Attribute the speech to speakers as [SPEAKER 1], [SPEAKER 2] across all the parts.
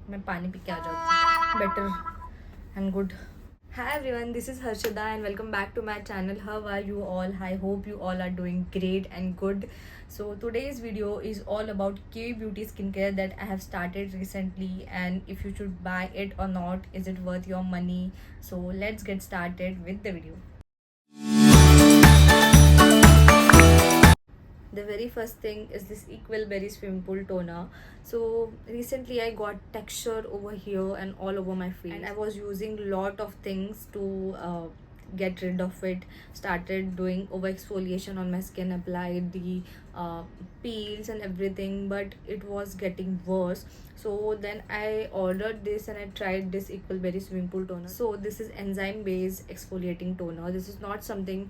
[SPEAKER 1] मैं पानी पी के आ जाती better and good. Hi everyone, this is Harshada and welcome back to my channel. How are you all? I hope you all are doing great and good. So today's video is all about K beauty skincare that I have started recently, and if you should buy it or not, is it worth your money? So let's get started with the video. The very first thing is this Equal Berry Swim Pool Toner. So recently I got texture over here and all over my face, and I was using lot of things to get rid of it. Started doing over exfoliation on my skin, applied the uh, peels and everything, but it was getting worse. So then I ordered this and I tried this Equal Berry Swimming Pool Toner. So this is enzyme based exfoliating toner. This is not something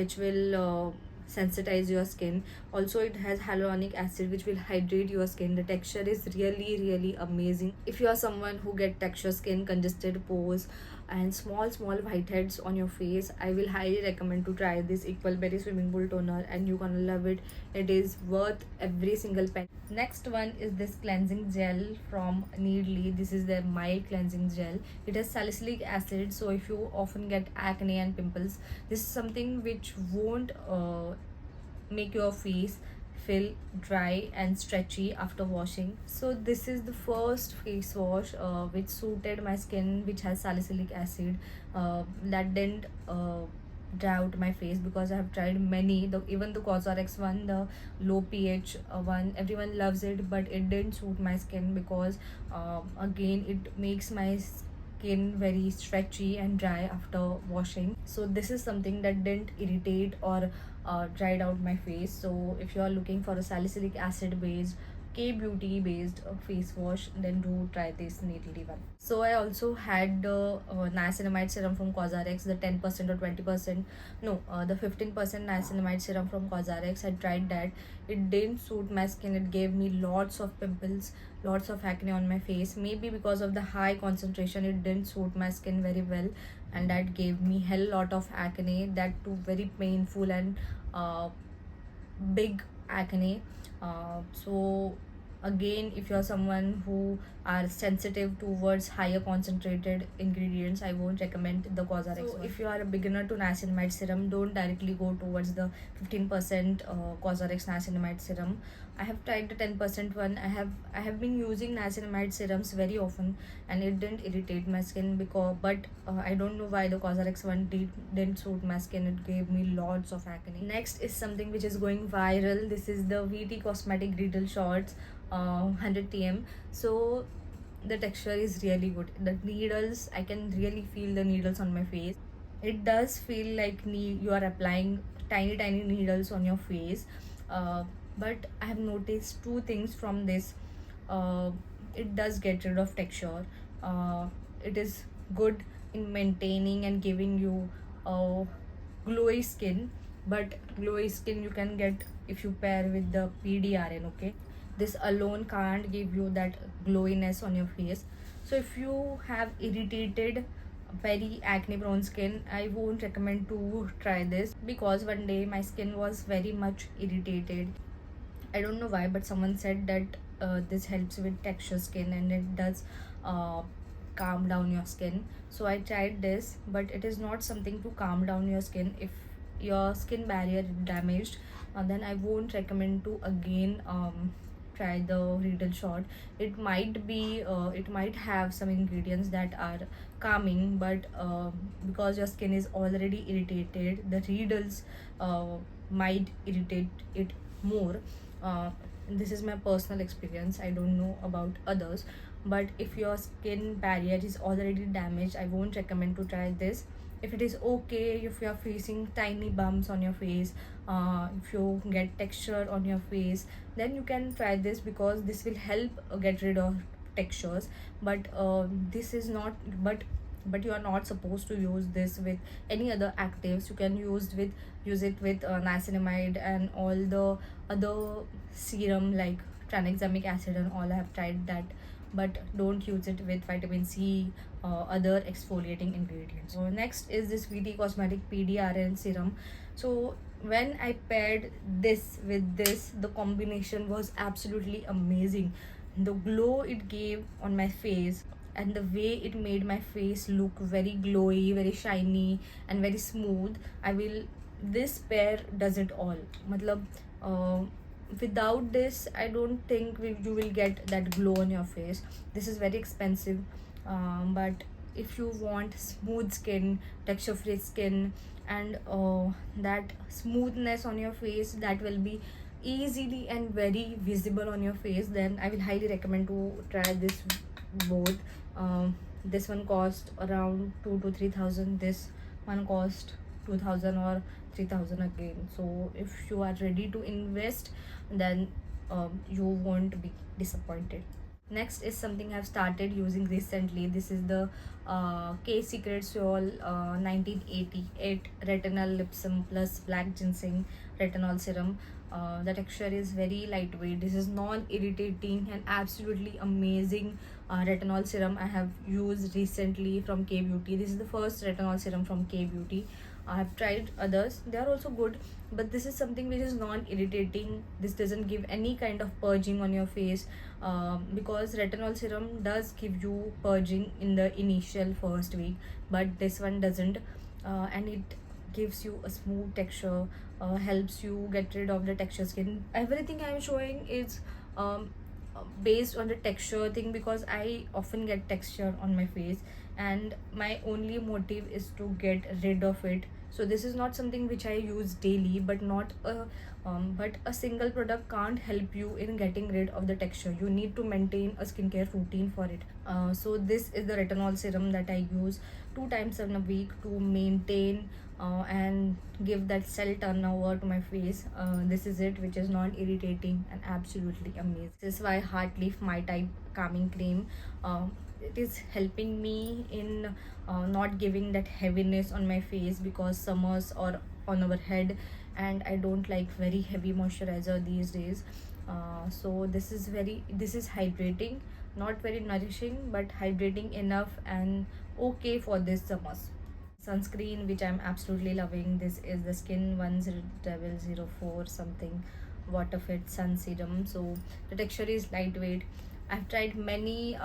[SPEAKER 1] which will sensitize your skin. Also, it has hyaluronic acid which will hydrate your skin. The texture is really amazing. If you are someone who get texture skin, congested pores and small whiteheads on your face, I will highly recommend to try this Equal Berry Swimming Pool Toner, and you're gonna love it. It is worth every single penny. Next one is this cleansing gel from Needly. This is their mild cleansing gel. It has salicylic acid, so if you often get acne and pimples, this is something which won't make your face feel dry and stretchy after washing. So this is the first face wash which suited my skin, which has salicylic acid, that didn't dry out my face, because I have tried many. Even the Cosrx one, the low pH one, everyone loves it, but it didn't suit my skin because again it makes my skin very stretchy and dry after washing. So this is something that didn't irritate or dried out my face. So if you are looking for a salicylic acid based K beauty based face wash, then do try this Needly one. So I also had the niacinamide serum from Cosrx, the 10% or 20%, no, the 15% niacinamide serum from Cosrx. I tried that. It didn't suit my skin. It gave me lots of pimples, lots of acne on my face. Maybe because of the high concentration, it didn't suit my skin very well, and that gave me hell lot of acne, that too very painful and uh, big acne. So again, if you're someone who are sensitive towards higher concentrated ingredients, I won't recommend the Cosrx one. If you are a beginner to niacinamide serum, don't directly go towards the 15% Cosrx niacinamide serum. I have tried the 10% one. I have been using niacinamide serums very often, and it didn't irritate my skin, because but I don't know why the Cosrx one didn't suit my skin. It gave me lots of acne. Next is something which is going viral. This is the VT Cosmetic Riddle Shots 100 TM. So the texture is really good. The needles, I can really feel the needles on my face. It does feel like you are applying tiny needles on your face. uh, but I have noticed two things from this. uh, it does get rid of texture. It is good in maintaining and giving you a glowy skin, but glowy skin you can get if you pair with the PDRN. Okay, this alone can't give you that glowiness on your face. So if you have irritated, very acne prone skin, I won't recommend to try this, because one day my skin was very much irritated. I don't know why, but someone said that this helps with texture skin, and it does uh, calm down your skin. So I tried this, but it is not something to calm down your skin. If your skin barrier is damaged, then I won't recommend to again try the Riddle Shot. It might have some ingredients that are calming, but because your skin is already irritated, the Riddles might irritate it more. uh, this is my personal experience. I don't know about others, but if your skin barrier is already damaged, I won't recommend to try this. If it is okay, if you are facing tiny bumps on your face, if you get texture on your face, then you can try this, because this will help get rid of textures. But this is not but you are not supposed to use this with any other actives. You can use it with niacinamide and all the other serum like tranexamic acid and all. I have tried that, but don't use it with vitamin C, other exfoliating ingredients. So next is this VT Cosmetic PDRN serum. So when I paired this with this, the combination was absolutely amazing. the glow it gave on my face, and the way it made my face look very glowy, very shiny, and very smooth. I will This pair does it all. Matlab, uh, without this I don't think you will get that glow on your face. This is very expensive, but if you want smooth skin, texture free skin, and that smoothness on your face that will be easily and very visible on your face, then I will highly recommend to try this both. This one cost around 2 to 3,000. This one cost 2,000 or 3,000 again. So if you are ready to invest, then you won't be disappointed. Next is something I've started using recently. This is the K Secret Soul 1988 Retinol Lipsum plus Black Ginseng Retinol Serum. The texture is very lightweight. This is non-irritating and absolutely amazing retinol serum I have used recently from K Beauty. This is the first retinol serum from K Beauty. I have tried others, they are also good, but this is something which is non-irritating. This doesn't give any kind of purging on your face, because retinol serum does give you purging in the initial first week, but this one doesn't, and it gives you a smooth texture, helps you get rid of the texture skin. Everything I'm showing is based on the texture thing, because I often get texture on my face and my only motive is to get rid of it. So this is not something which I use daily, but not a but a single product can't help you in getting rid of the texture. You need to maintain a skincare routine for it. So this is the retinol serum that I use 2 times in a week to maintain and give that cell turnover to my face. This is it, which is non irritating and absolutely amazing. This is why Heart Leaf My Type Calming Cream. It is helping me in not giving that heaviness on my face, because summers or on our head, and I don't like very heavy moisturizer these days. So this is hydrating, not very nourishing, but hydrating enough and okay for this summers. Sunscreen which I'm absolutely loving. This is the Skin 1004 something Water Fit Sun Serum. So the texture is lightweight. I've tried many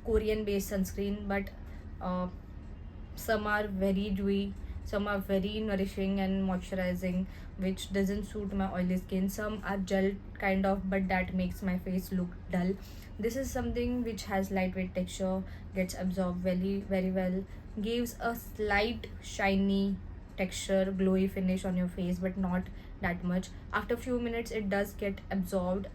[SPEAKER 1] Korean based sunscreen, but uh, some are very dewy, some are very nourishing and moisturizing, which doesn't suit my oily skin. Some are gel kind of, but that makes my face look dull. This is something which has lightweight texture, gets absorbed very well, gives a slight shiny texture, glowy finish on your face, but not that much. After few minutes it does get absorbed,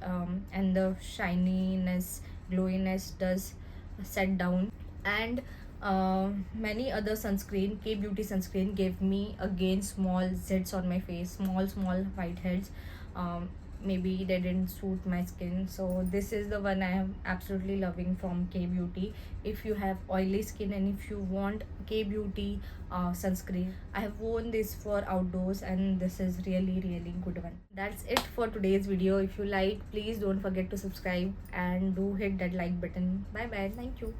[SPEAKER 1] and the shininess, glowiness does set down. And many other sunscreen, K Beauty sunscreen, gave me again small zits on my face, small whiteheads. Maybe they didn't suit my skin, so this is the one I am absolutely loving from K Beauty. If you have oily skin and if you want K Beauty sunscreen, I have worn this for outdoors and this is really good one. That's it for today's video. If you like, please don't forget to subscribe and do hit that like button. Bye bye, thank you.